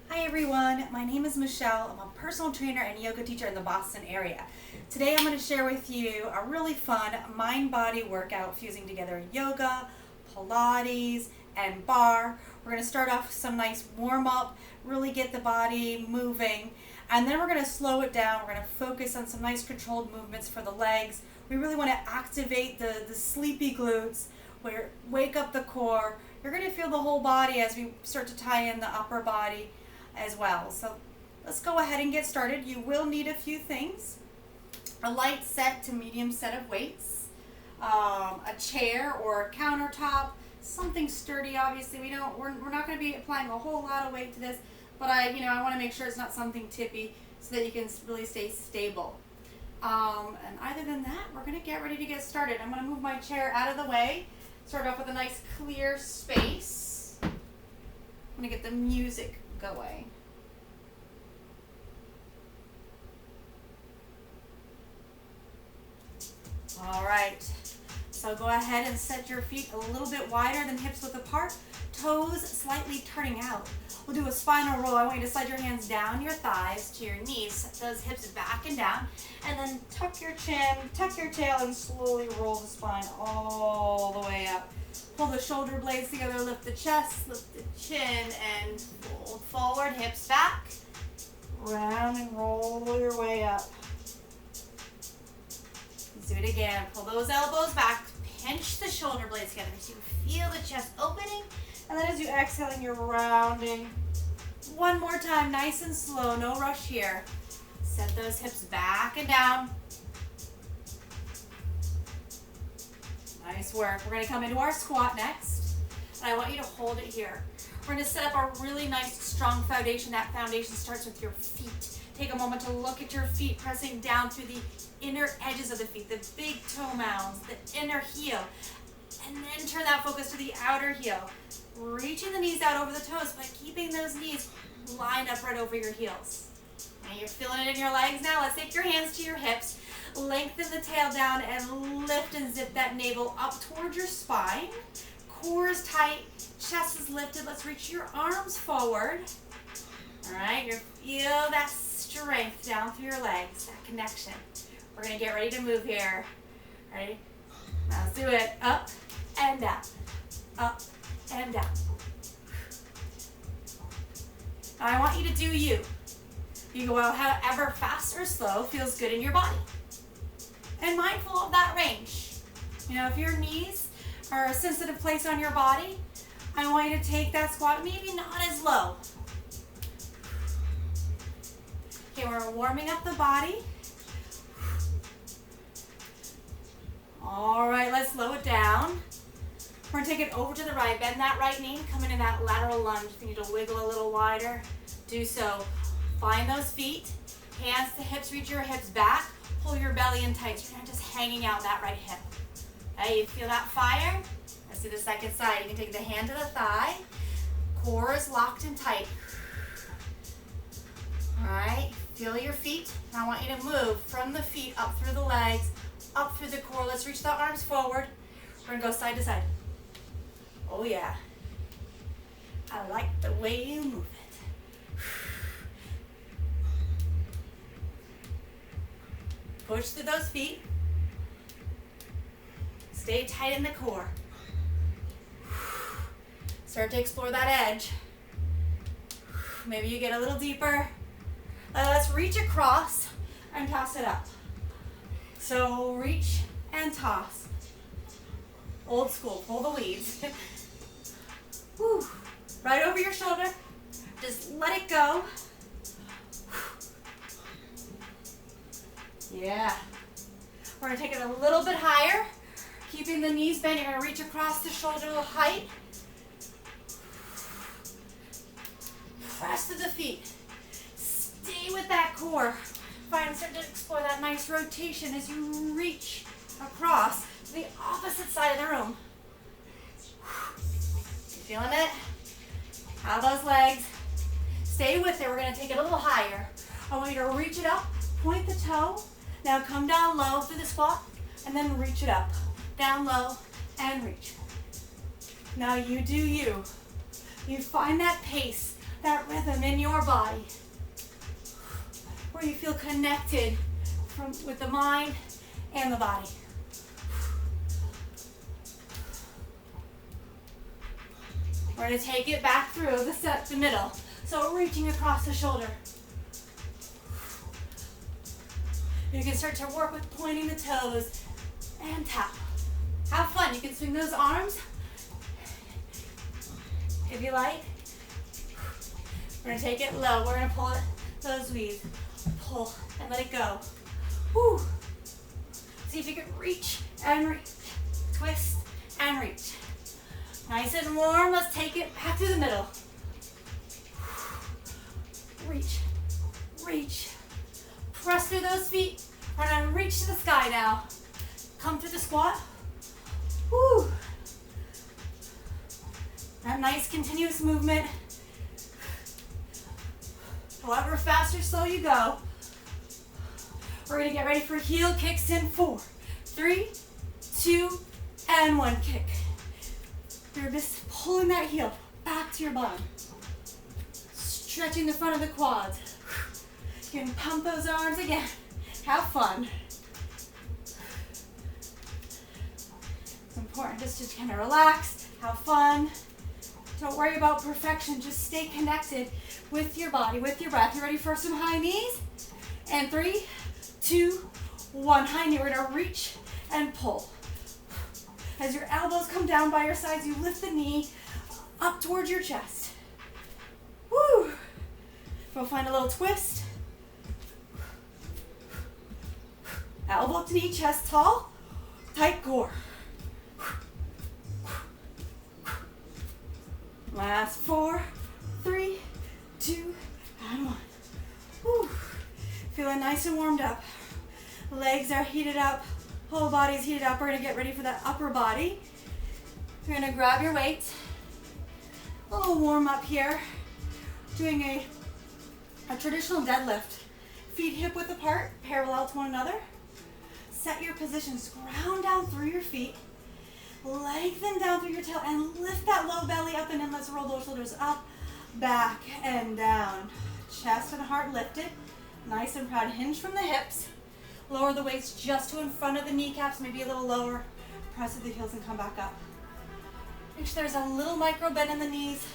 Hi everyone, my name is Michelle. I'm a personal trainer and yoga teacher in the Boston area. Today I'm going to share with you a really fun mind-body workout fusing together yoga, Pilates, and barre. We're going to start off with some nice warm-up, really get the body moving, and then we're going to slow it down. We're going to focus on some nice controlled movements for the legs. We really want to activate the sleepy glutes, wake up the core. You're going to feel the whole body as we start to tie in the upper body as well. So let's go ahead and get started. You will need a few things: a light set to medium set of weights, a chair or a countertop, something sturdy. Obviously, we're not going to be applying a whole lot of weight to this, but I want to make sure it's not something tippy so that you can really stay stable. And other than that, we're going to get ready to get started. I'm going to move my chair out of the way. Start off with a nice clear space. I'm going to get the music going. All right, so go ahead and set your feet a little bit wider than hips width apart, toes slightly turning out. We'll do a spinal roll. I want you to slide your hands down your thighs to your knees, set those hips back and down, and then tuck your chin, tuck your tail, and slowly roll the spine all the way up. Pull the shoulder blades together, lift the chest, lift the chin, and fold forward, hips back, round and roll your way up. Let's do it again. Pull those elbows back, pinch the shoulder blades together so you feel the chest opening, and then as you exhale, you're rounding. One more time, nice and slow, no rush here. Set those hips back and down. Nice work. We're going to come into our squat next, and I want you to hold it here. We're going to set up a really nice, strong foundation. That foundation starts with your feet. Take a moment to look at your feet, pressing down through the inner edges of the feet, the big toe mounds, the inner heel, and then turn that focus to the outer heel. Reaching the knees out over the toes, but keeping those knees lined up right over your heels. And you're feeling it in your legs now. Let's take your hands to your hips. Lengthen the tail down and lift and zip that navel up towards your spine. Core is tight, chest is lifted. Let's reach your arms forward. All right, you feel that strength down through your legs, that connection. We're going to get ready to move here. Ready? Now let's do it. Up and down. Up and down. Now I want you to do you. You go out however fast or slow feels good in your body. And mindful of that range. If your knees are a sensitive place on your body, I want you to take that squat maybe not as low. Okay, we're warming up the body. All right, let's slow it down. We're going to take it over to the right. Bend that right knee. Come into that lateral lunge. If you need to wiggle a little wider, do so. Find those feet. Hands to hips. Reach your hips back. Pull your belly in tight so you're not just hanging out that right hip. Okay, you feel that fire? Let's do the second side. You can take the hand to the thigh. Core is locked and tight. All right, feel your feet. Now I want you to move from the feet up through the legs, up through the core. Let's reach the arms forward. We're going to go side to side. Oh yeah. I like the way you move it. Push through those feet. Stay tight in the core. Start to explore that edge. Maybe you get a little deeper. Let's reach across and toss it up. So reach and toss. Old school, pull the leads. Whew. Right over your shoulder. Just let it go. Yeah. We're going to take it a little bit higher. Keeping the knees bent, you're going to reach across the shoulder a little height. Press to the feet. Stay with that core. Start to explore that nice rotation as you reach across to the opposite side of the room. You feeling it? Out those legs. Stay with it. We're going to take it a little higher. I want you to reach it up, point the toe. Now come down low through the squat, and then reach it up. Down low, and reach. Now you do you. You find that pace, that rhythm in your body where you feel connected with the mind and the body. We're going to take it back through the middle. So reaching across the shoulder. You can start to work with pointing the toes and tap. Have fun. You can swing those arms if you like. We're going to take it low. We're going to pull it, those V's. Pull and let it go. Woo. See if you can reach and reach. Twist and reach. Nice and warm. Let's take it back to the middle. Reach, reach. Press through those feet. We're going to reach to the sky now. Come through the squat. Woo. That nice continuous movement. However fast or slow you go. We're going to get ready for heel kicks in 4, 3, 2, and 1 kick. You're just pulling that heel back to your bottom. Stretching the front of the quads. You can pump those arms again. Have fun. It's important just to kind of relax, have fun. Don't worry about perfection. Just stay connected with your body, with your breath. You ready for some high knees? And 3, 2, 1. High knee. We're going to reach and pull. As your elbows come down by your sides, you lift the knee up towards your chest. Woo! We'll find a little twist. Elbow to knee, chest tall, tight core. Last 4, 3, 2, and 1. Woo. Feeling nice and warmed up. Legs are heated up. Whole body's heated up. We're going to get ready for that upper body. You're going to grab your weights. A little warm up here. Doing a traditional deadlift. Feet hip width apart, parallel to one another. Set your positions. Ground down through your feet. Lengthen down through your tail and lift that low belly up and in. Let's roll those shoulders up, back, and down. Chest and heart lifted. Nice and proud. Hinge from the hips. Lower the weights just to in front of the kneecaps, maybe a little lower. Press with the heels and come back up. Make sure there's a little micro bend in the knees.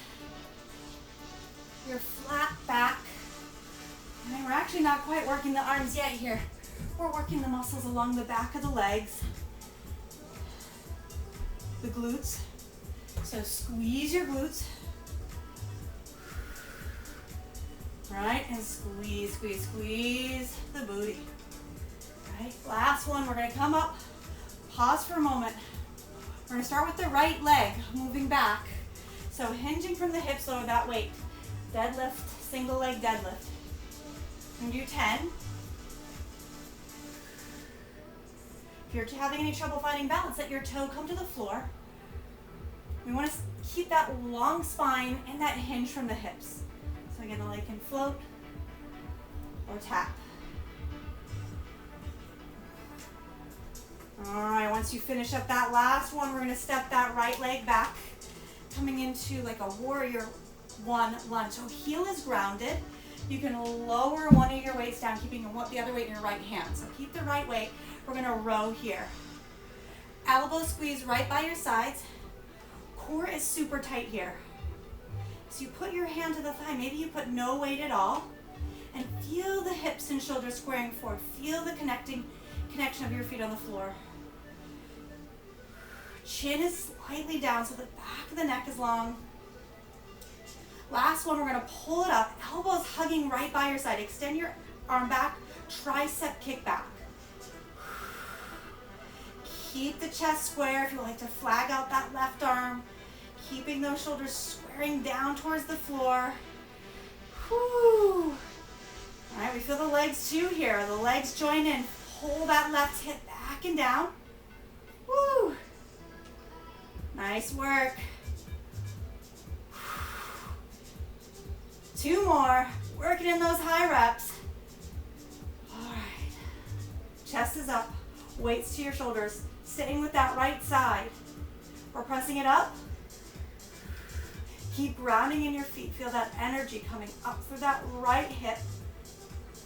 Your flat back. And then we're actually not quite working the arms yet here. We're working the muscles along the back of the legs. The glutes. So squeeze your glutes. Right? And squeeze, squeeze, squeeze the booty. Right? Last one, we're going to come up, pause for a moment. We're going to start with the right leg, moving back. So hinging from the hips, lower that weight. Deadlift, single leg deadlift. And do 10. If you're having any trouble finding balance, let your toe come to the floor. We want to keep that long spine and that hinge from the hips. So again, the leg can float or tap. All right, once you finish up that last one, we're going to step that right leg back, coming into like a warrior one lunge. So heel is grounded. You can lower one of your weights down, keeping the other weight in your right hand. So keep the right weight. We're going to row here. Elbow squeeze right by your sides. Core is super tight here. So you put your hand to the thigh. Maybe you put no weight at all. And feel the hips and shoulders squaring forward. Feel the connection of your feet on the floor. Chin is slightly down so the back of the neck is long. Last one, we're going to pull it up. Elbows hugging right by your side. Extend your arm back. Tricep kick back. Keep the chest square if you like to flag out that left arm. Keeping those shoulders squaring down towards the floor. Whew. All right, we feel the legs too here. The legs join in. Pull that left hip back and down. Woo. Nice work. 2 more. Working in those high reps. All right. Chest is up. Weights to your shoulders. Staying with that right side. We're pressing it up. Keep grounding in your feet. Feel that energy coming up through that right hip,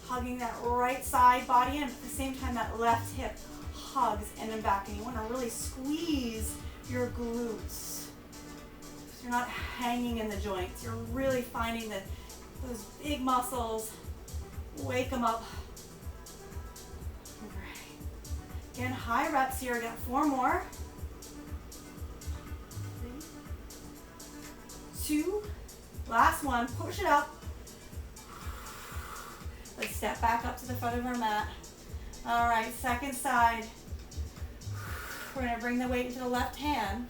hugging that right side body in, but at the same time that left hip hugs in and back. And you want to really squeeze your glutes. So you're not hanging in the joints. You're really finding those big muscles. Wake them up. Great. Again, high reps here. Again, 4 more. 3, 2, last one. Push it up. Let's step back up to the front of our mat. All right, second side. We're gonna bring the weight into the left hand.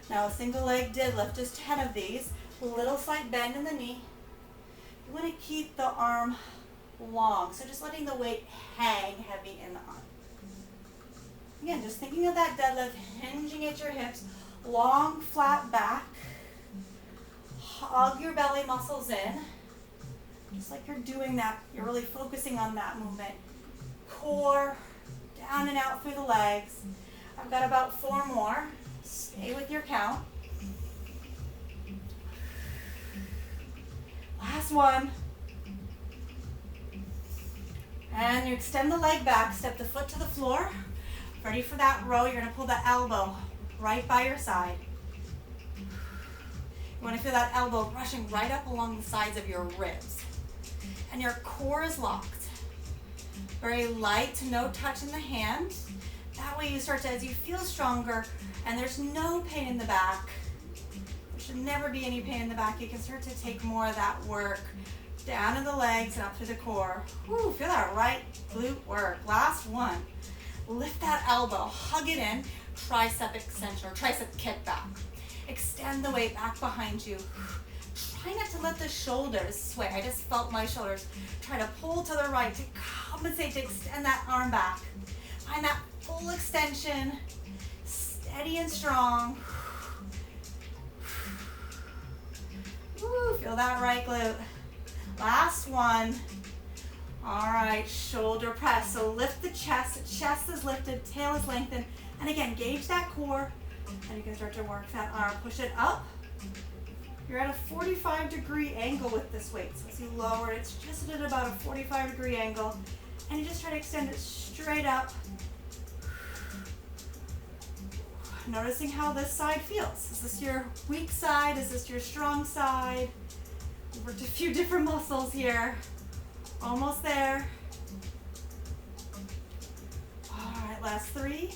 Now a single leg deadlift, just 10 of these. A little slight bend in the knee. You wanna keep the arm long, so just letting the weight hang heavy in the arm. Again, just thinking of that deadlift, hinging at your hips, long, flat back. Hug your belly muscles in. Just like you're doing that, you're really focusing on that movement. Core, down and out through the legs. I've got about 4 more. Stay with your count. Last one. And you extend the leg back, step the foot to the floor. Ready for that row, you're gonna pull the elbow right by your side. You wanna feel that elbow brushing right up along the sides of your ribs. And your core is locked. Very light, no touch in the hand. That way you start to, as you feel stronger, and there's no pain in the back. There should never be any pain in the back. You can start to take more of that work down in the legs and up through the core. Woo, feel that right glute work. Last one. Lift that elbow, hug it in, tricep extension or tricep kickback. Extend the weight back behind you. Try not to let the shoulders sway. I just felt my shoulders. Try to pull to the right to compensate, to extend that arm back. Find that full extension, steady and strong. Woo, feel that right glute. Last one. All right, shoulder press. So lift the chest is lifted, tail is lengthened. And again, gauge that core, and you can start to work that arm. Push it up. You're at a 45-degree angle with this weight. So as you lower it, it's just at about a 45-degree angle. And you just try to extend it straight up. Noticing how this side feels. Is this your weak side? Is this your strong side? We've worked a few different muscles here. Almost there. All right, last 3,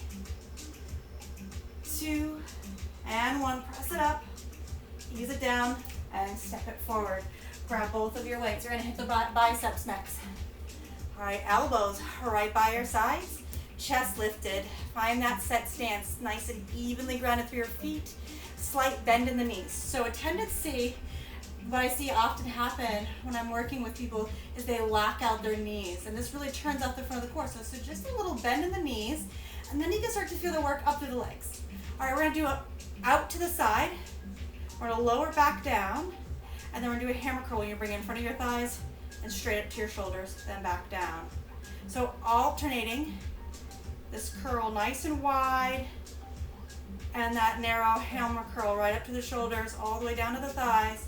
2, and 1. Press it up. Ease it down and step it forward. Grab both of your weights. You're gonna hit the biceps next. All right, elbows right by your sides. Chest lifted. Find that set stance, nice and evenly grounded through your feet. Slight bend in the knees. So a tendency, what I see often happen when I'm working with people is they lock out their knees. And this really turns out the front of the core. So just a little bend in the knees. And then you can start to feel the work up through the legs. All right, we're gonna do a out to the side. We're gonna lower back down, and then we're gonna do a hammer curl when you bring it in front of your thighs and straight up to your shoulders, then back down. So alternating this curl nice and wide, and that narrow hammer curl right up to the shoulders, all the way down to the thighs.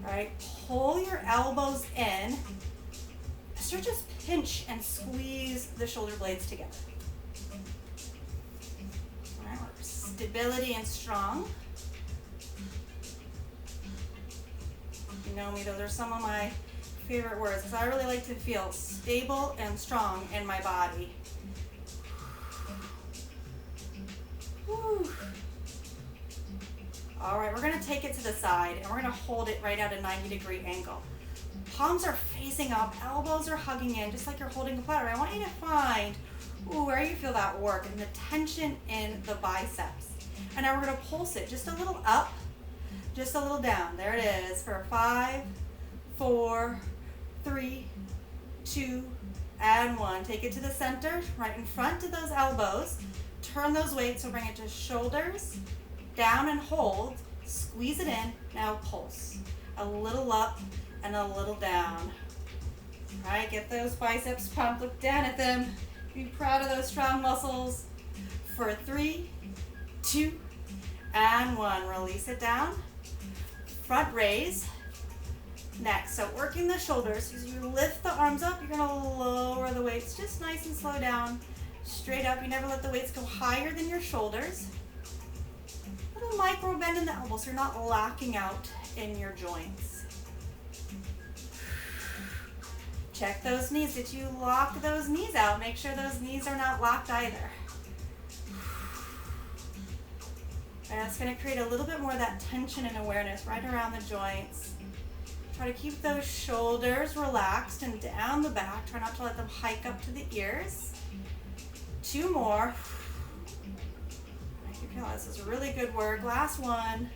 All right, pull your elbows in. So just pinch and squeeze the shoulder blades together. All right, stability and strong. You know me, those are some of my favorite words because I really like to feel stable and strong in my body. Whew. All right, we're gonna take it to the side and we're gonna hold it right at a 90-degree angle. Palms are facing up, elbows are hugging in, just like you're holding a platter. I want you to find where you feel that work and the tension in the biceps. And now we're gonna pulse it just a little up, just a little down. There it is for 5, 4, 3, 2, and 1. Take it to the center, right in front of those elbows. Turn those weights, so bring it to shoulders, down and hold. Squeeze it in, now pulse. A little up and a little down. All right, get those biceps pumped, look down at them. Be proud of those strong muscles. For 3, 2, and 1. Release it down. Front raise. Next, so working the shoulders. As you lift the arms up, you're gonna lower the weights just nice and slow down. Straight up. You never let the weights go higher than your shoulders. Little micro bend in the elbows so you're not locking out in your joints. Check those knees. Did you lock those knees out? Make sure those knees are not locked either. And that's going to create a little bit more of that tension and awareness right around the joints. Try to keep those shoulders relaxed and down the back. Try not to let them hike up to the ears. 2 more. You feel this is really good work. Last one.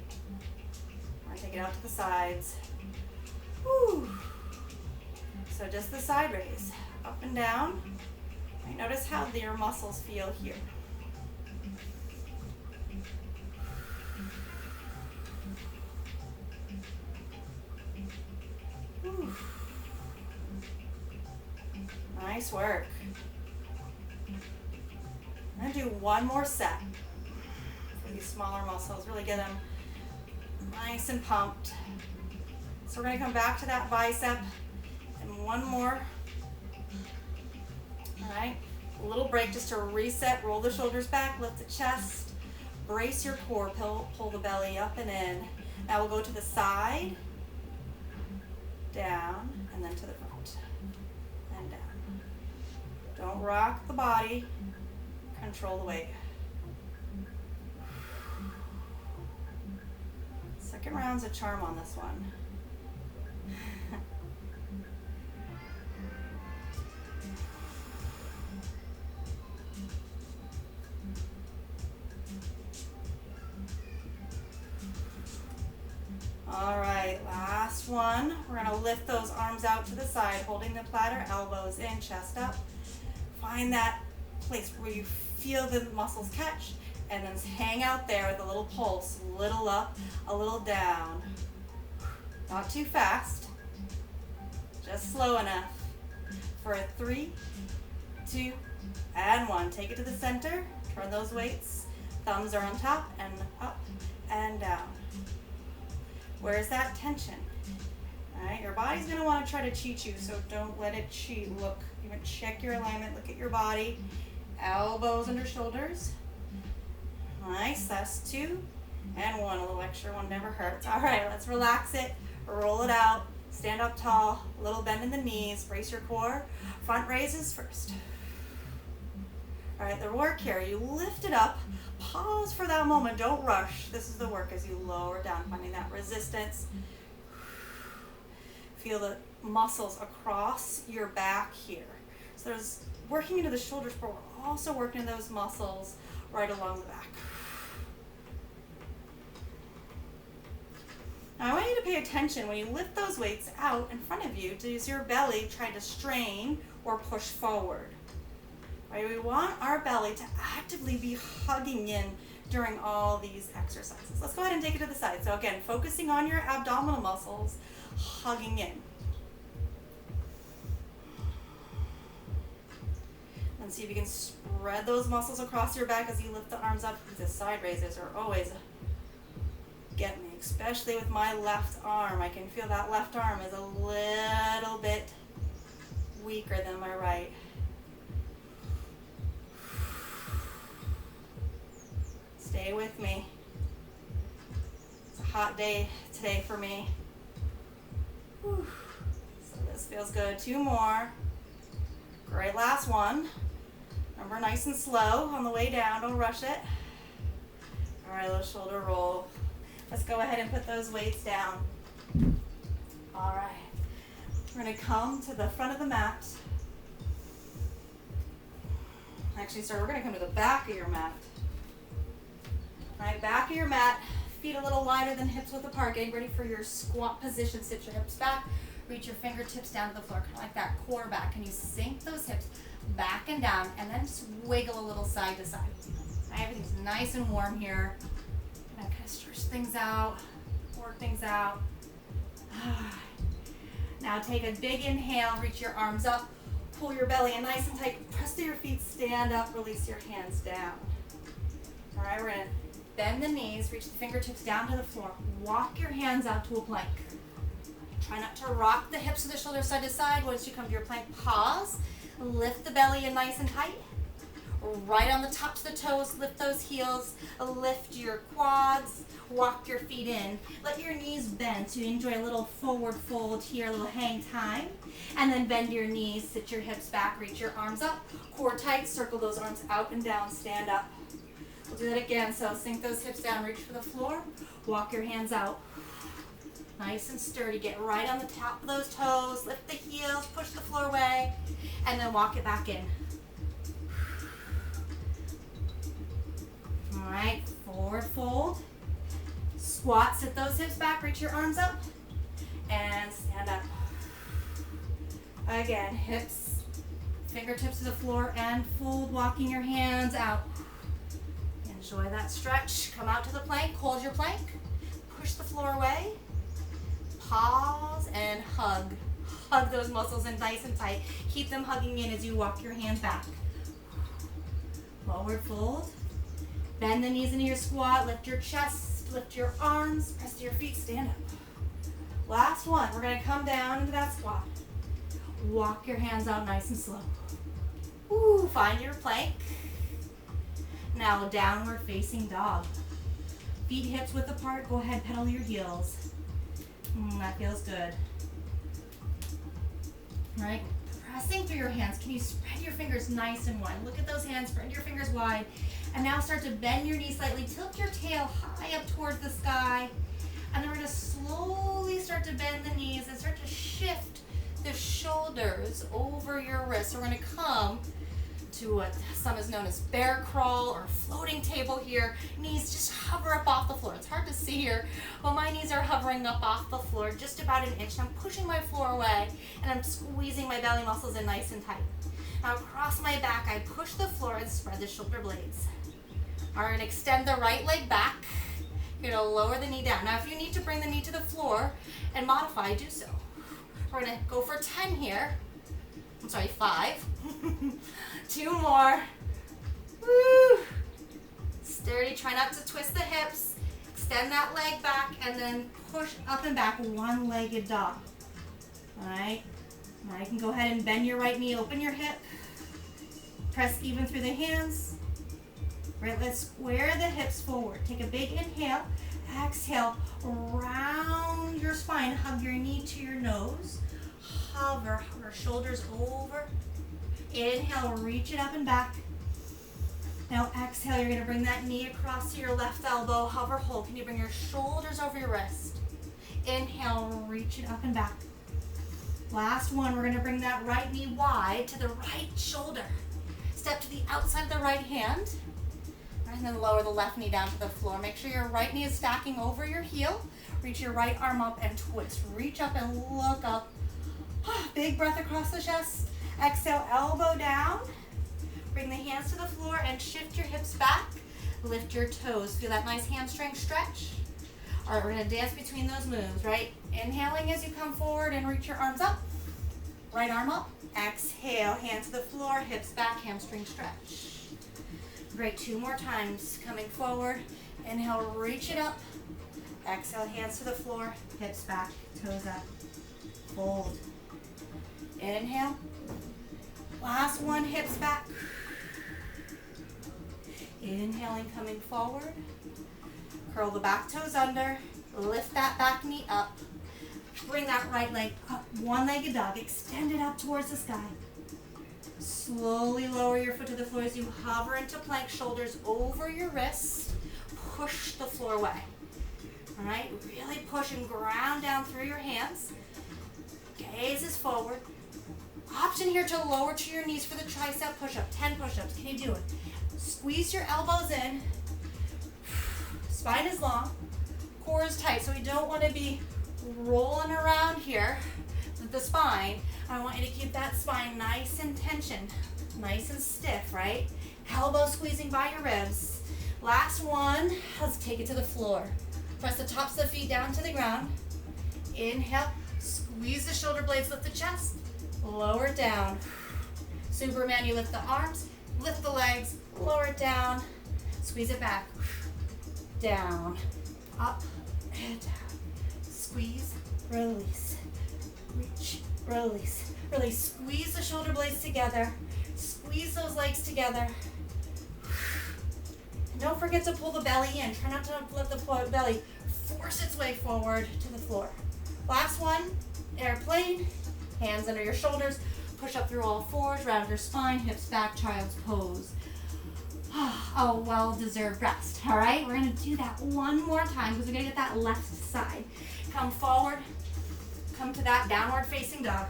We're going to take it out to the sides. Whew. So just the side raise, up and down. Right, notice how your muscles feel here. Whew. Nice work. I'm going to do one more set for these smaller muscles. Really get them nice and pumped. So we're going to come back to that bicep. And one more. All right, a little break just to reset. Roll the shoulders back, lift the chest, brace your core, pull the belly up and in. Now we'll go to the side, down, and then to the front, and down. Don't rock the body, control the weight. Second round's a charm on this one. All right, last one. We're gonna lift those arms out to the side, holding the platter, elbows in, chest up. Find that place where you feel the muscles catch, and then hang out there with a little pulse, a little up, a little down. Not too fast, just slow enough. For a 3, 2, and 1. Take it to the center, turn those weights. Thumbs are on top and up and down. Where's that tension? All right, your body's gonna wanna try to cheat you, so don't let it cheat. Look, even check your alignment, look at your body. Elbows under shoulders. Nice, that's 2 and 1. A little extra one never hurts. All right, let's relax it, roll it out, stand up tall, a little bend in the knees, brace your core. Front raises first. All right, the work here, you lift it up, pause for that moment, don't rush. This is the work as you lower down, finding that resistance. Feel the muscles across your back here. So there's working into the shoulders, but we're also working those muscles right along the back. Now I want you to pay attention when you lift those weights out in front of you. Does your belly try to strain or push forward? Right, we want our belly to actively be hugging in during all these exercises. Let's go ahead and take it to the side. So again, focusing on your abdominal muscles, hugging in. And see if you can spread those muscles across your back as you lift the arms up. The side raises are always get me, especially with my left arm. I can feel that left arm is a little bit weaker than my right. Stay with me. It's a hot day today for me. Whew. So this feels good. 2 more. Great, last one. Remember, nice and slow on the way down. Don't rush it. All right, little shoulder roll. Let's go ahead and put those weights down. All right. We're going to come to the front of the mat. Actually, sorry, we're going to come to the back of your mat. All right, back of your mat, feet a little wider than hips width apart, getting ready for your squat position. Sit your hips back, reach your fingertips down to the floor, kind of like that core back. Can you sink those hips back and down, and then just wiggle a little side to side. Right, everything's nice and warm here. Kind of stretch things out, work things out. Now take a big inhale, reach your arms up, Pull your belly in nice and tight. Press through your feet, stand up, release your hands down. All right, we're gonna bend the knees, reach the fingertips down to the floor. Walk your hands out to a plank. Try not to rock the hips or the shoulders side to side. Once you come to your plank, pause. Lift the belly in nice and tight. Right on the tops of the toes, lift those heels, lift your quads, walk your feet in. Let your knees bend so you enjoy a little forward fold here, a little hang time. And then bend your knees, sit your hips back, reach your arms up, core tight, circle those arms out and down, stand up. We'll do that again, so sink those hips down, reach for the floor, walk your hands out. Nice and sturdy, get right on the top of those toes, lift the heels, push the floor away, and then walk it back in. All right, forward fold, squat, sit those hips back, reach your arms up, and stand up. Again, hips, fingertips to the floor, and fold, walking your hands out. Enjoy that stretch. Come out to the plank, hold your plank, push the floor away, pause, and hug. Hug those muscles in nice and tight. Keep them hugging in as you walk your hands back. Forward fold. Bend the knees into your squat, lift your chest, lift your arms, press to your feet, stand up. Last one, we're gonna come down into that squat. Walk your hands out nice and slow. Ooh, find your plank. Now downward facing dog. Feet hips width apart, go ahead, pedal your heels. That feels good. All right, pressing through your hands. Can you spread your fingers nice and wide? Look at those hands, spread your fingers wide. And now start to bend your knees slightly, tilt your tail high up towards the sky. And then we're gonna slowly start to bend the knees and start to shift the shoulders over your wrists. So we're gonna come to what some is known as bear crawl or floating table here. Knees just hover up off the floor. It's hard to see here, but my knees are hovering up off the floor just about an inch. I'm pushing my floor away and I'm squeezing my belly muscles in nice and tight. Now across my back, I push the floor and spread the shoulder blades. All right, extend the right leg back. You're gonna lower the knee down. Now if you need to bring the knee to the floor and modify, do so. We're gonna go for 10 here. I'm sorry, 5. 2 more. Woo. Sturdy, try not to twist the hips. Extend that leg back and then push up and back, one-legged dog. All right, now you can go ahead and bend your right knee, open your hip. Press even through the hands. Right, let's square the hips forward. Take a big inhale, exhale, round your spine, hug your knee to your nose. Hover shoulders over. Inhale, reach it up and back. Now exhale, you're gonna bring that knee across to your left elbow, hover, hold. Can you bring your shoulders over your wrist? Inhale, reach it up and back. Last one, we're gonna bring that right knee wide to the right shoulder. Step to the outside of the right hand. And then lower the left knee down to the floor. Make sure your right knee is stacking over your heel. Reach your right arm up and twist. Reach up and look up. Big breath across the chest. Exhale, elbow down. Bring the hands to the floor and shift your hips back. Lift your toes. Feel that nice hamstring stretch. All right, we're gonna dance between those moves, right? Inhaling as you come forward and reach your arms up. Right arm up. Exhale, hands to the floor, hips back, hamstring stretch. Great, 2 more times. Coming forward. Inhale, reach it up. Exhale, hands to the floor, hips back, toes up. Fold. Inhale. Last one, hips back. Inhaling, coming forward. Curl the back toes under. Lift that back knee up. Bring that right leg up. One-legged dog. Extend it up towards the sky. Slowly lower your foot to the floor as you hover into plank, shoulders over your wrists. Push the floor away. All right, really push and ground down through your hands. Gaze is forward. Option here to lower to your knees for the tricep push-up. 10 push-ups. Can you do it? Squeeze your elbows in. Spine is long. Core is tight, so we don't want to be rolling around here with the spine. I want you to keep that spine nice and tensioned, nice and stiff, right? Elbow squeezing by your ribs. Last one, let's take it to the floor. Press the tops of the feet down to the ground. Inhale, squeeze the shoulder blades, lift the chest, lower down. Superman, you lift the arms, lift the legs, lower it down, squeeze it back, down, up, and down. Squeeze, release, reach, release, release. Squeeze the shoulder blades together, squeeze those legs together. And don't forget to pull the belly in. Try not to let the belly force its way forward to the floor. Last one, airplane, hands under your shoulders, push up through all fours, round your spine, hips back, child's pose. Oh, well-deserved rest, all right? We're gonna do that one more time because we're gonna get that left side. Come forward, come to that downward facing dog.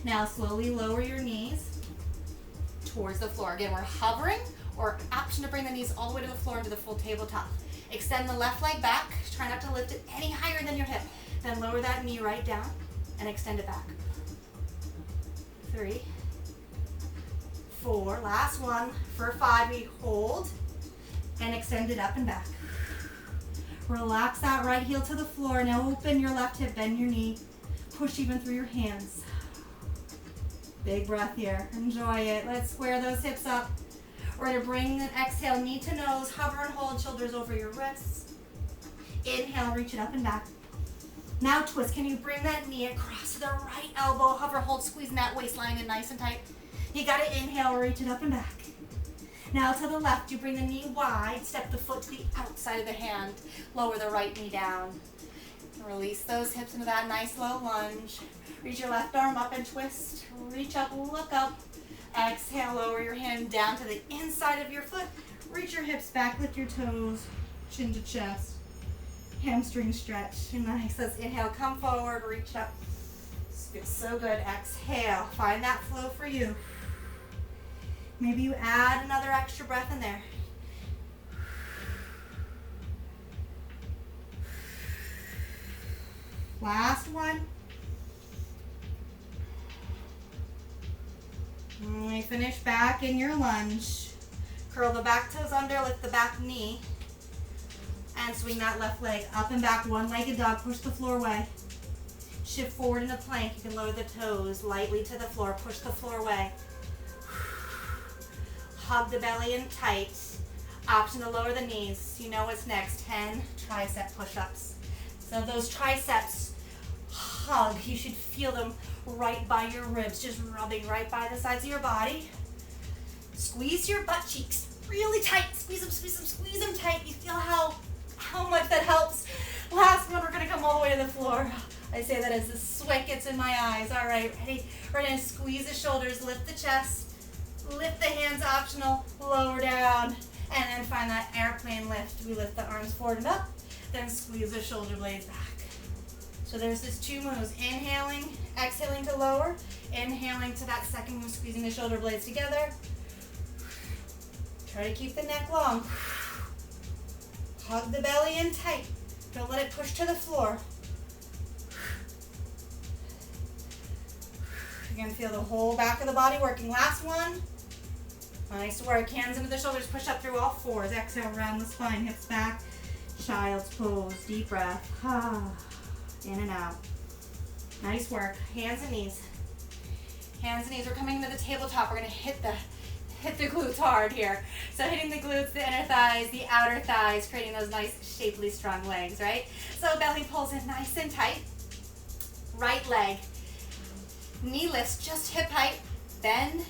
Now slowly lower your knees towards the floor. Again, we're hovering, or option to bring the knees all the way to the floor into the full tabletop. Extend the left leg back. Try not to lift it any higher than your hip. Then lower that knee right down and extend it back. 3, 4, last one. For 5, we hold and extend it up and back. Relax that right heel to the floor. Now open your left hip, bend your knee. Push even through your hands. Big breath here. Enjoy it. Let's square those hips up. We're going to bring an exhale, knee to nose, hover and hold, shoulders over your wrists. Inhale, reach it up and back. Now twist. Can you bring that knee across to the right elbow, hover, hold, squeezing that waistline in nice and tight. You got to inhale, reach it up and back. Now to the left, you bring the knee wide, step the foot to the outside of the hand, lower the right knee down. Release those hips into that nice low lunge. Reach your left arm up and twist. Reach up, look up. Exhale, lower your hand down to the inside of your foot. Reach your hips back, lift your toes, chin to chest. Hamstring stretch. Nice. Let's inhale, come forward, reach up. This feels so good. Exhale, find that flow for you. Maybe you add another extra breath in there. Last one. And we finish back in your lunge. Curl the back toes under, lift the back knee. And swing that left leg up and back, one-legged dog, push the floor away. Shift forward in a plank, you can lower the toes lightly to the floor, push the floor away. Hug the belly in tight. Option to lower the knees. You know what's next, 10 tricep push-ups. So those triceps hug, you should feel them right by your ribs, just rubbing right by the sides of your body. Squeeze your butt cheeks really tight. Squeeze them tight. You feel how much that helps. Last one, we're gonna come all the way to the floor. I say that as the sweat gets in my eyes. All right, ready? We're gonna squeeze the shoulders, lift the chest, lift the hands, optional, lower down, and then find that airplane lift. We lift the arms forward and up, then squeeze the shoulder blades back. So there's this 2 moves, inhaling, exhaling to lower, inhaling to that second move, squeezing the shoulder blades together. Try to keep the neck long. Hug the belly in tight. Don't let it push to the floor. You're gonna feel the whole back of the body working. Last one. Nice work. Hands into the shoulders, push up through all fours. Exhale, round the spine, hips back. Child's pose, deep breath. In and out. Nice work. Hands and knees. Hands and knees. We're coming into the tabletop. We're gonna hit the glutes hard here. So hitting the glutes, the inner thighs, the outer thighs, creating those nice, shapely, strong legs, right? So belly pulls in nice and tight. Right leg. Knee lifts just hip height. Bend,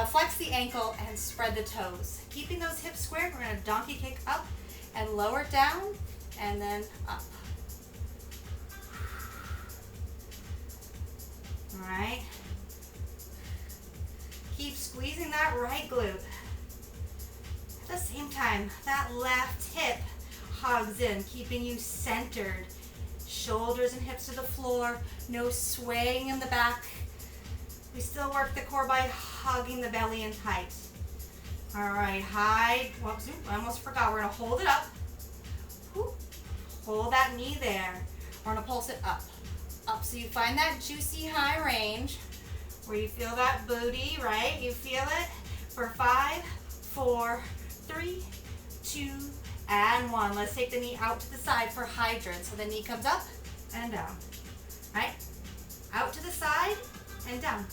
flex the ankle, and spread the toes. Keeping those hips squared, we're gonna donkey kick up and lower down, and then up. All right. Keep squeezing that right glute. At the same time, that left hip hugs in, keeping you centered. Shoulders and hips to the floor, no swaying in the back. We still work the core by hugging the belly in tight. All right, high, whoops, I almost forgot. We're gonna hold it up. Hold that knee there. We're gonna pulse it up. Up, so you find that juicy high range where you feel that booty, right? You feel it for 5, 4, 3, 2, and 1. Let's take the knee out to the side for hydrant. So the knee comes up and down, right? Out to the side and down.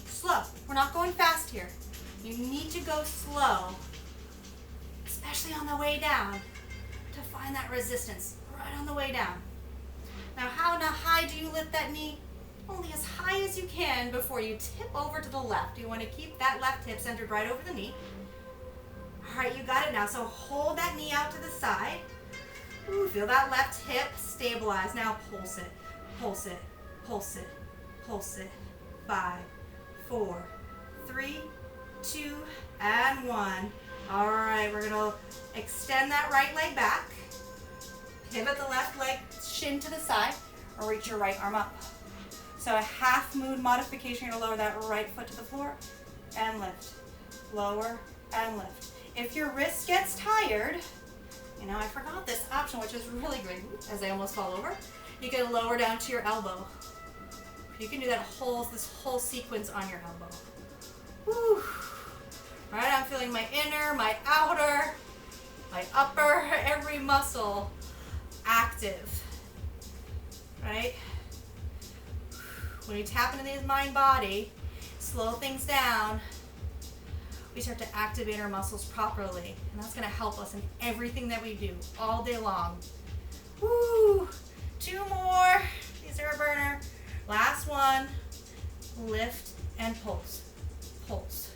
Slow. We're not going fast here. You need to go slow, especially on the way down, to find that resistance right on the way down. Now, how high do you lift that knee? Only as high as you can before you tip over to the left. You want to keep that left hip centered right over the knee. All right, you got it now. So hold that knee out to the side. Ooh, feel that left hip stabilize. Now pulse it, pulse it, pulse it, pulse it. 5, 4, 3, 2, and 1. All right, we're gonna extend that right leg back. Pivot the left leg shin to the side, or reach your right arm up. So a half moon modification, you're gonna lower that right foot to the floor and lift. Lower and lift. If your wrist gets tired, you know, I forgot this option, which is really great, as I almost fall over. You can lower down to your elbow. You can do this whole sequence on your elbow. Whew. All right, I'm feeling my inner, my outer, my upper, every muscle active, right? When we tap into this mind-body, slow things down, we start to activate our muscles properly, and that's gonna help us in everything that we do all day long. Woo! 2 more, these are a burner. Last one, lift and pulse, pulse,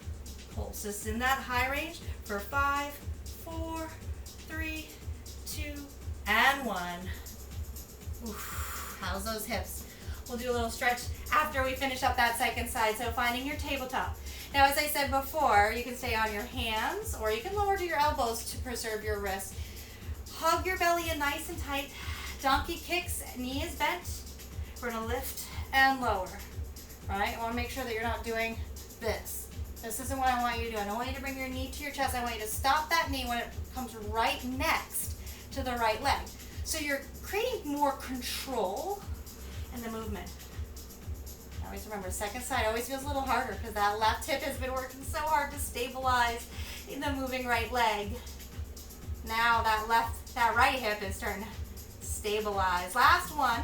pulse. Just in that high range for 5, 4, 3, 2, and 1. Oof, how's those hips? We'll do a little stretch after we finish up that second side. So finding your tabletop. Now, as I said before, you can stay on your hands or you can lower to your elbows to preserve your wrists. Hug your belly in nice and tight. Donkey kicks, knee is bent. We're gonna lift and lower, right? I wanna make sure that you're not doing this. This isn't what I want you to do. I don't want you to bring your knee to your chest. I want you to stop that knee when it comes right next to the right leg. So you're creating more control in the movement. Always remember, second side always feels a little harder because that left hip has been working so hard to stabilize in the moving right leg. Now that right hip is starting to stabilize. Last one.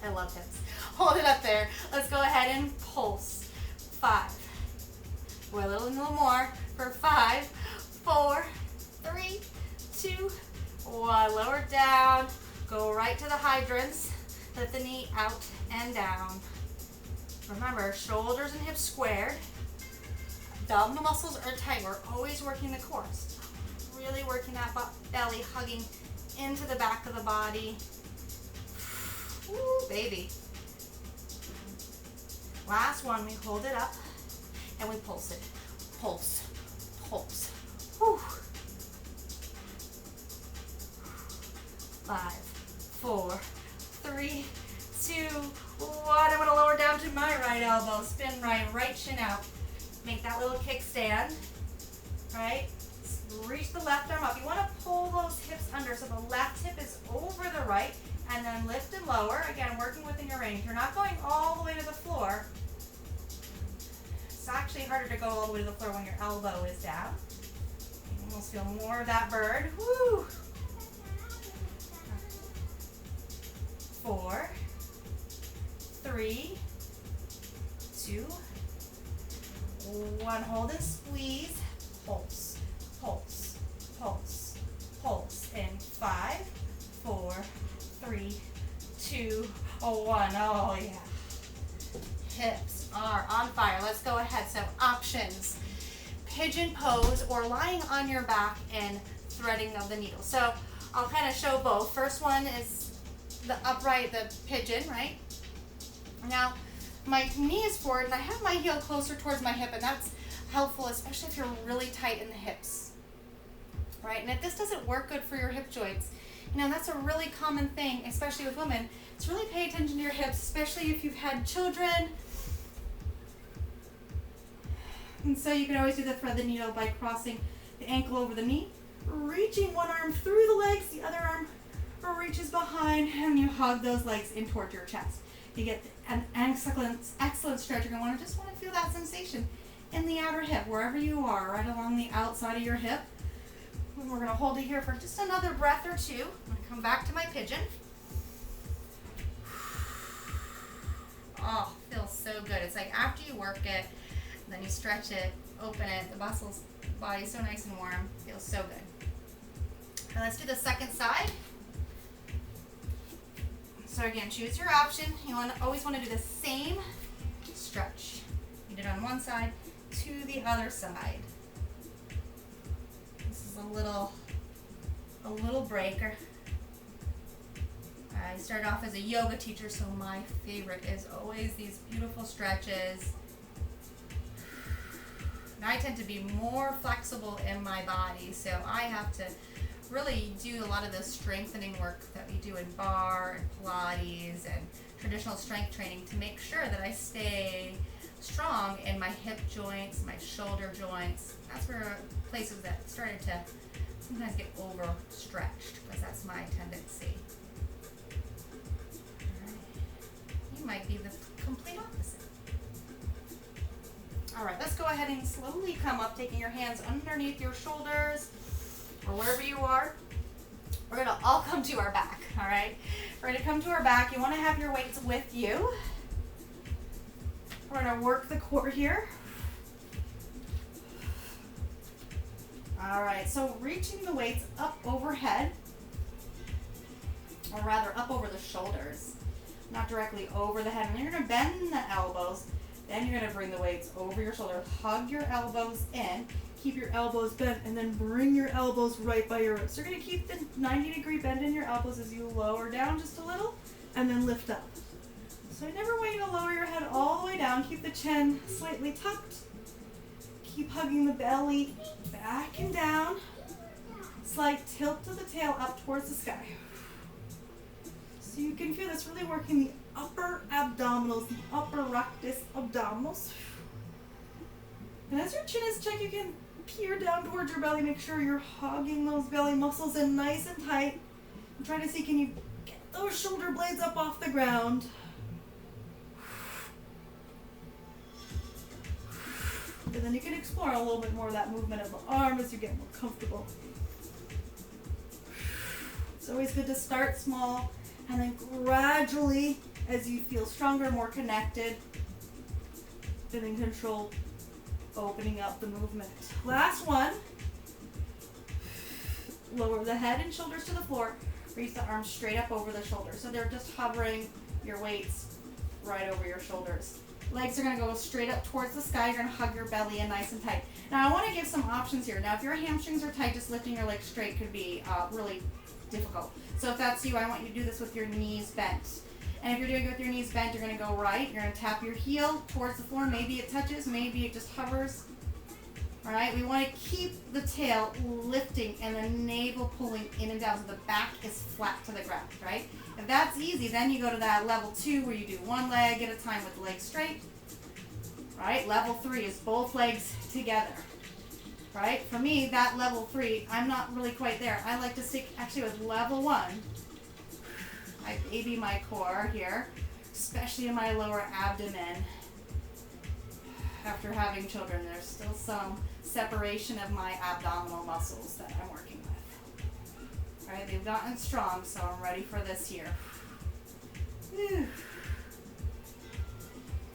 I love hips. Hold it up there. Let's go ahead and pulse. 5. We're a little more for 5, 4, 3, 2, 1. Lower down. Go right to the hydrants. Lift the knee out and down. Remember, shoulders and hips squared. Abdominal muscles are tight. We're always working the core. Really working that belly, hugging into the back of the body. Ooh, baby. Last one, we hold it up and we pulse it. Pulse, pulse. Whew. 5, 4, 3, 2, 1. I'm gonna lower down to my right elbow. Spin right shin out. Make that little kickstand, right? Reach the left arm up. You wanna pull those hips under so the left hip is over the right, and then lift and lower. Again, working within your range. You're not going all the way to the floor. It's actually harder to go all the way to the floor when your elbow is down. You almost feel more of that bird. Woo! 4, 3, 2, 1. Hold and squeeze. Pulse, pulse, pulse, pulse. In 5, 4, 3, 2, 1. Oh yeah. Hips are on fire. Let's go ahead. So options. Pigeon pose or lying on your back and threading of the needle. So I'll kind of show both. First one is the upright, the pigeon, right? Now, my knee is forward and I have my heel closer towards my hip, and that's helpful, especially if you're really tight in the hips, right? And if this doesn't work good for your hip joints, you know, that's a really common thing, especially with women. It's really pay attention to your hips, especially if you've had children. And so you can always do the thread the needle by crossing the ankle over the knee, reaching one arm through the legs, the other arm reaches behind, and you hug those legs in towards your chest. You get an excellent stretch. You're going to just want to feel that sensation in the outer hip, wherever you are, right along the outside of your hip. And we're going to hold it here for just another breath or two. I'm going to come back to my pigeon. Oh, feels so good. It's like after you work it, and then you stretch it, open it, the muscles, body's so nice and warm. Feels so good. Now let's do the second side. So again, choose your option. You always want to do the same stretch. You did on one side to the other side. This is a little breaker. I started off as a yoga teacher, so my favorite is always these beautiful stretches. And I tend to be more flexible in my body, so I have to really do a lot of the strengthening work that we do in barre and Pilates and traditional strength training to make sure that I stay strong in my hip joints, my shoulder joints. That's where places that started to sometimes get overstretched, because that's my tendency. You might be the complete opposite. All right, let's go ahead and slowly come up, taking your hands underneath your shoulders or wherever you are. We're gonna all come to our back, all right? We're gonna come to our back. You wanna have your weights with you. We're gonna work the core here. All right, so reaching the weights up overhead, or rather up over the shoulders, not directly over the head. And you're gonna bend the elbows, then you're gonna bring the weights over your shoulder. Hug your elbows in, keep your elbows bent, and then bring your elbows right by your wrists. You're gonna keep the 90-degree bend in your elbows as you lower down just a little, and then lift up. So I never want you to lower your head all the way down. Keep the chin slightly tucked. Keep hugging the belly back and down. Slight tilt to the tail up towards the sky. So you can feel this really working the upper abdominals, the upper rectus abdominals. And as your chin is checked, you can peer down towards your belly. Make sure you're hugging those belly muscles in nice and tight. And try to see, can you get those shoulder blades up off the ground? And then you can explore a little bit more of that movement of the arm as you get more comfortable. It's always good to start small, and then gradually, as you feel stronger, more connected, and in control, opening up the movement. Last one. Lower the head and shoulders to the floor. Reach the arms straight up over the shoulders. So they're just hovering your weights right over your shoulders. Legs are going to go straight up towards the sky. You're going to hug your belly in nice and tight. Now I want to give some options here. Now if your hamstrings are tight, just lifting your legs straight could be really difficult. So if that's you, I want you to do this with your knees bent. And if you're doing it with your knees bent, you're going to go right. You're going to tap your heel towards the floor. Maybe it touches, maybe it just hovers. All right, we want to keep the tail lifting and the navel pulling in and down so the back is flat to the ground, right? If that's easy, then you go to that level 2 where you do one leg at a time with the legs straight. Right? Level 3 is both legs together. Right? For me, that level 3, I'm not really quite there. I like to stick actually with level 1. I baby my core here, especially in my lower abdomen. After having children, there's still some separation of my abdominal muscles that I'm working with. All right, they've gotten strong, so I'm ready for this here. Whew.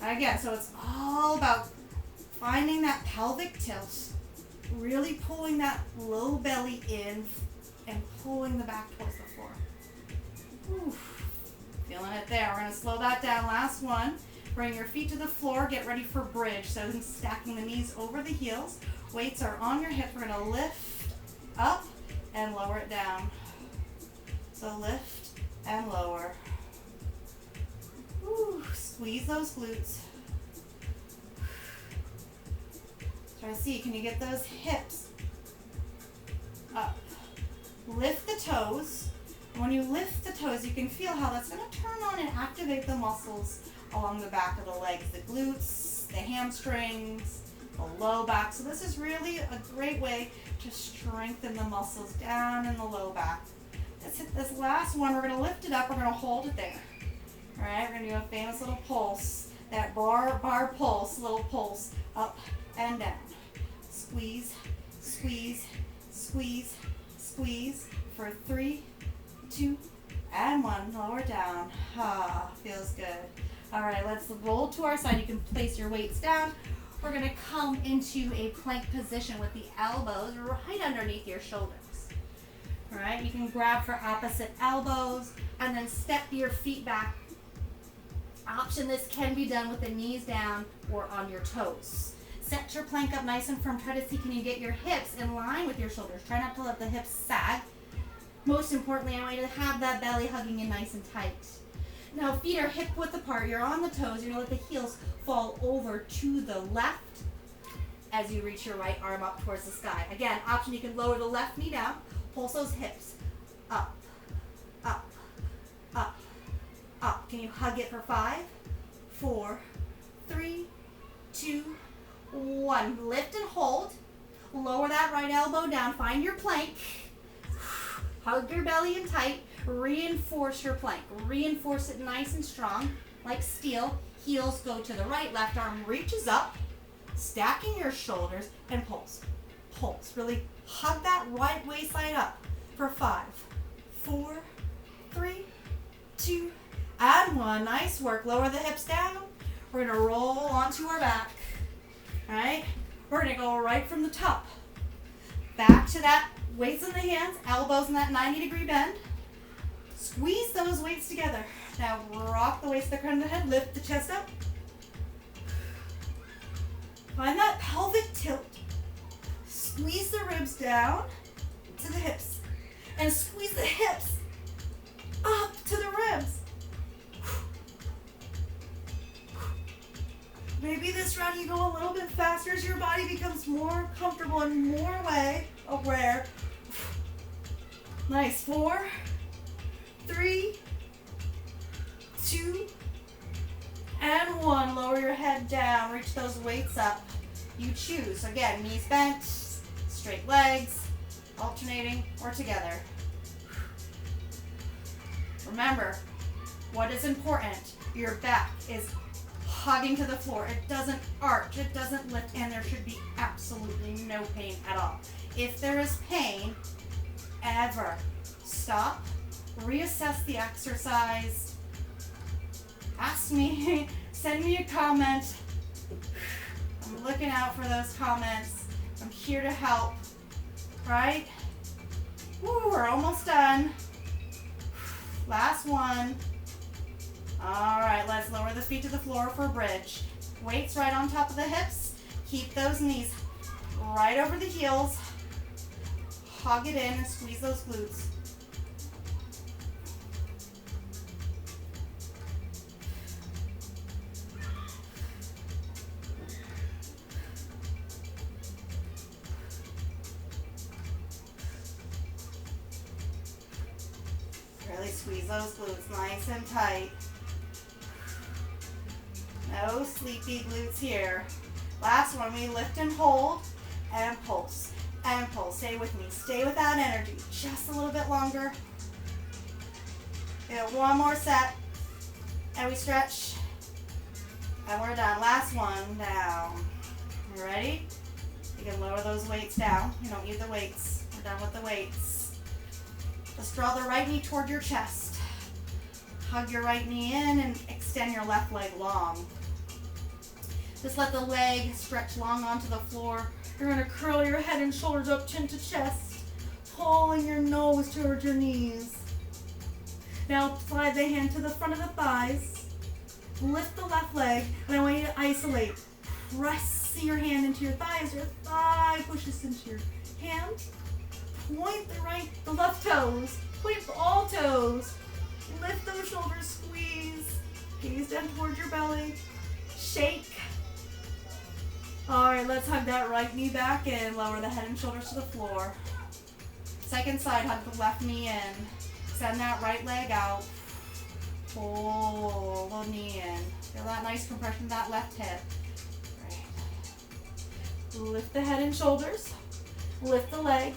Again, so it's all about finding that pelvic tilt, really pulling that low belly in and pulling the back towards the floor. Whew. Feeling it there. We're going to slow that down. Last one. Bring your feet to the floor. Get ready for bridge. So stacking the knees over the heels. Weights are on your hips. We're going to lift up and lower it down. So lift and lower. Whew. Squeeze those glutes. Try to see, can you get those hips up? Lift the toes. And when you lift the toes, you can feel how that's going to turn on and activate the muscles along the back of the legs, the glutes, the hamstrings, the low back. So this is really a great way to strengthen the muscles down in the low back. Let's hit this last one. We're going to lift it up. We're going to hold it there. All right, we're going to do a famous little pulse, that bar pulse, little pulse, up and down. Squeeze, squeeze, squeeze, squeeze for 3, 2, and 1. Lower down. Ah, feels good. All right, let's roll to our side. You can place your weights down. We're gonna come into a plank position with the elbows right underneath your shoulders. All right, you can grab for opposite elbows and then step your feet back. Option, this can be done with the knees down or on your toes. Set your plank up nice and firm. Try to see, can you get your hips in line with your shoulders? Try not to let the hips sag. Most importantly, I want you to have that belly hugging in nice and tight. Now, feet are hip width apart. You're on the toes. You're going to let the heels fall over to the left as you reach your right arm up towards the sky. Again, option, you can lower the left knee down. Pulse those hips up, up, up, up. Can you hug it for 5, 4, 3, 2, 1. Lift and hold. Lower that right elbow down. Find your plank. Hug your belly in tight. Reinforce your plank. Reinforce it nice and strong, like steel. Heels go to the right. Left arm reaches up. Stacking your shoulders and pulse. Pulse. Really hug that right waistline up for 5, 4, 3, 2, and 1. Nice work. Lower the hips down. We're going to roll onto our back. All right? We're going to go right from the top. Back to that weights in the hands, elbows in that 90-degree bend. Squeeze those weights together. Now rock the waist to the crown of the head. Lift the chest up. Find that pelvic tilt. Squeeze the ribs down to the hips. And squeeze the hips up to the ribs. Maybe this round you go a little bit faster as your body becomes more comfortable and more aware. Nice. 4, 3, 2, and 1. Lower your head down. Reach those weights up. You choose. Again, knees bent, straight legs, alternating or together. Remember, what is important? Your back is hugging to the floor. It doesn't arch, it doesn't lift, and there should be absolutely no pain at all. If there is pain, ever stop, reassess the exercise, ask me, send me a comment. I'm looking out for those comments. I'm here to help, right? Woo, we're almost done. Last one. All right, let's lower the feet to the floor for a bridge. Weights right on top of the hips. Keep those knees right over the heels. Hug it in and squeeze those glutes. Really squeeze those glutes nice and tight. No sleepy glutes here. Last one, we lift and hold and pulse and pulse. Stay with me. Stay with that energy. Just a little bit longer. Get one more set and we stretch and we're done. Last one, down. You ready? You can lower those weights down. You don't need the weights. We're done with the weights. Just draw the right knee toward your chest. Hug your right knee in and extend your left leg long. Just let the leg stretch long onto the floor. You're going to curl your head and shoulders up, chin to chest, pulling your nose towards your knees. Now slide the hand to the front of the thighs. Lift the left leg, and I want you to isolate. Press your hand into your thigh as your thigh pushes into your hand. Point the left toes. Point all toes. Lift those shoulders, squeeze. Gaze down towards your belly. Shake. All right, let's hug that right knee back in. Lower the head and shoulders to the floor. Second side, hug the left knee in. Send that right leg out. Pull the knee in. Feel that nice compression of that left hip. Right. Lift the head and shoulders. Lift the leg.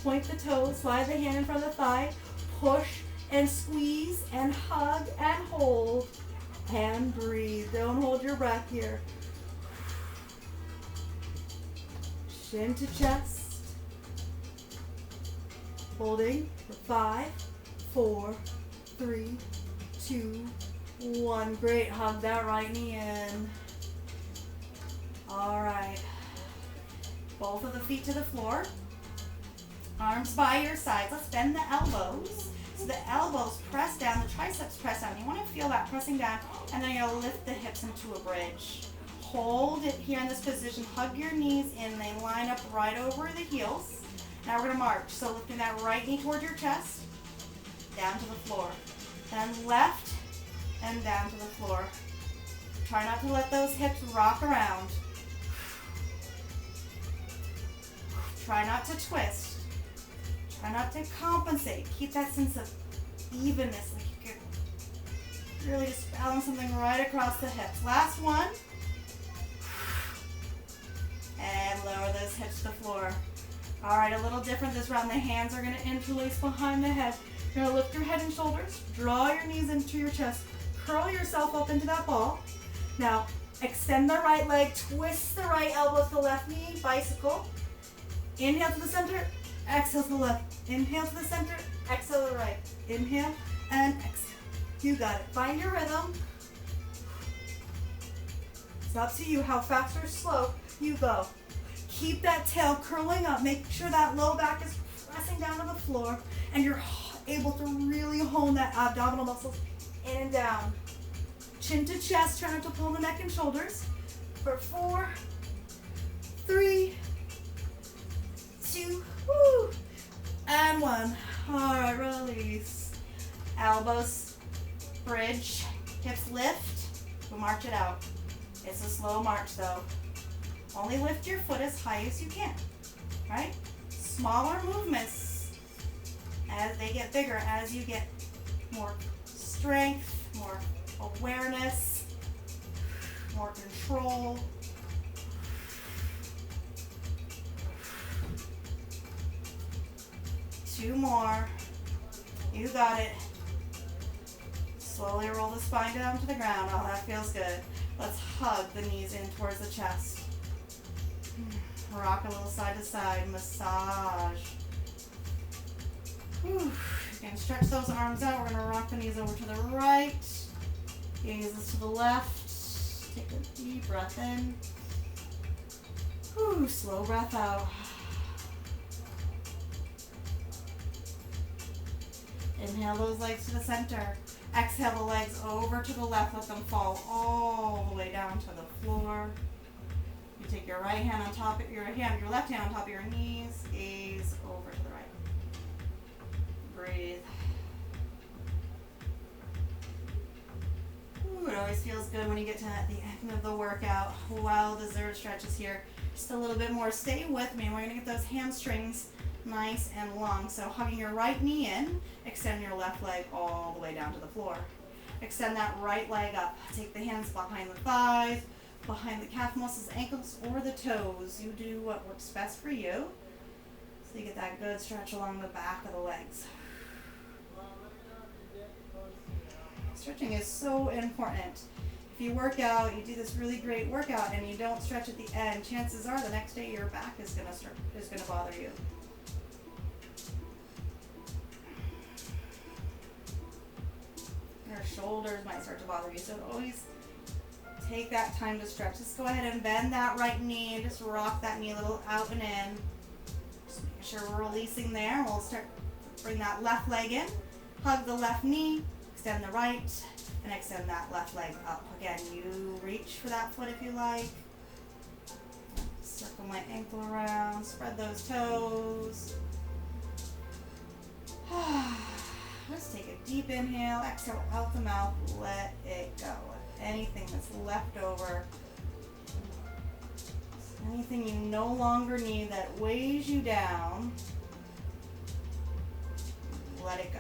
Point the toes. Slide the hand in front of the thigh. Push and squeeze and hug and hold. And breathe. Don't hold your breath here. Chin to chest. Holding for 5, 4, 3, 2, One, great, hug that right knee in. All right, both of the feet to the floor, arms by your sides. Let's bend the elbows. So the elbows press down, the triceps press down. You want to feel that pressing down, and then you're going to lift the hips into a bridge. Hold it here in this position. Hug your knees in. They line up right over the heels. Now we're going to march. So lifting that right knee toward your chest, down to the floor. Then left and down to the floor. Try not to let those hips rock around. Try not to twist. Try not to compensate. Keep that sense of evenness. Like you could really just balance something right across the hips. Last one. And lower those hips to the floor. All right, a little different this round. The hands are going to interlace behind the head. You're going to lift your head and shoulders. Draw your knees into your chest. Curl yourself up into that ball. Now, extend the right leg. Twist the right elbow to the left knee. Bicycle. Inhale to the center. Exhale to the left. Inhale to the center. Exhale to the right. Inhale and exhale. You got it. Find your rhythm. It's up to you how fast or slow you go. Keep that tail curling up. Make sure that low back is pressing down to the floor and you're able to really hone that abdominal muscles in and down. Chin to chest, try not to pull the neck and shoulders. For 4, 3, 2, woo, and 1. All right, release. Elbows, bridge, hips lift. We'll march it out. It's a slow march though. Only lift your foot as high as you can, right? Smaller movements as they get bigger, as you get more strength, more awareness, more control. Two more. You got it. Slowly roll the spine down to the ground. Oh, that feels good. Let's hug the knees in towards the chest. Rock a little side to side. Massage. Whew. You can stretch those arms out. We're going to rock the knees over to the right. Gazes to the left. Take a deep breath in. Whew. Slow breath out. Inhale those legs to the center. Exhale the legs over to the left. Let them fall all the way down to the floor. You take your right hand on top of your left hand on top of your knees. Gaze over to the right. Breathe. Ooh, it always feels good when you get to the end of the workout. Well-deserved stretches here. Just a little bit more. Stay with me. We're going to get those hamstrings nice and long. So hugging your right knee in, extend your left leg all the way down to the floor. Extend that right leg up. Take the hands behind the thighs, behind the calf muscles, ankles, or the toes. You do what works best for you. So you get that good stretch along the back of the legs. Stretching is so important. If you work out, you do this really great workout, and you don't stretch at the end, chances are the next day your back is gonna bother you. Your shoulders might start to bother you, so always take that time to stretch. Just go ahead and bend that right knee and just rock that knee a little out and in. Just make sure we're releasing there. We'll start, bring that left leg in, hug the left knee, extend the right, and extend that left leg up. Again, you reach for that foot if you like. Circle my ankle around, spread those toes. Let's take a deep inhale, exhale out the mouth, let it go. Anything that's left over, anything you no longer need that weighs you down, let it go.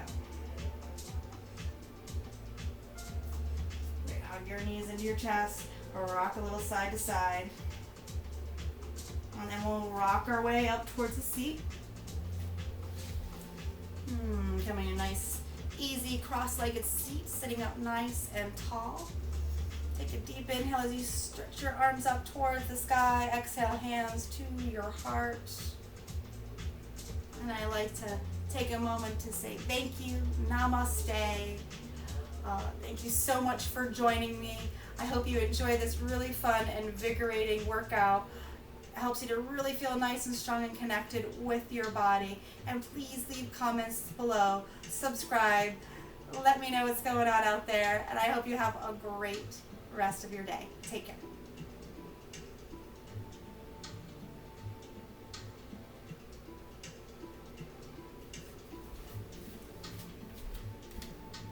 Great. Hug your knees into your chest, or rock a little side to side. And then we'll rock our way up towards the seat. Coming a nice, easy cross-legged seat, sitting up nice and tall. Take a deep inhale as you stretch your arms up towards the sky. Exhale, hands to your heart. And I like to take a moment to say thank you, namaste. Thank you so much for joining me. I hope you enjoy this really fun, invigorating workout. It helps you to really feel nice and strong and connected with your body. And please leave comments below, subscribe, let me know what's going on out there, and I hope you have a great rest of your day. Take care.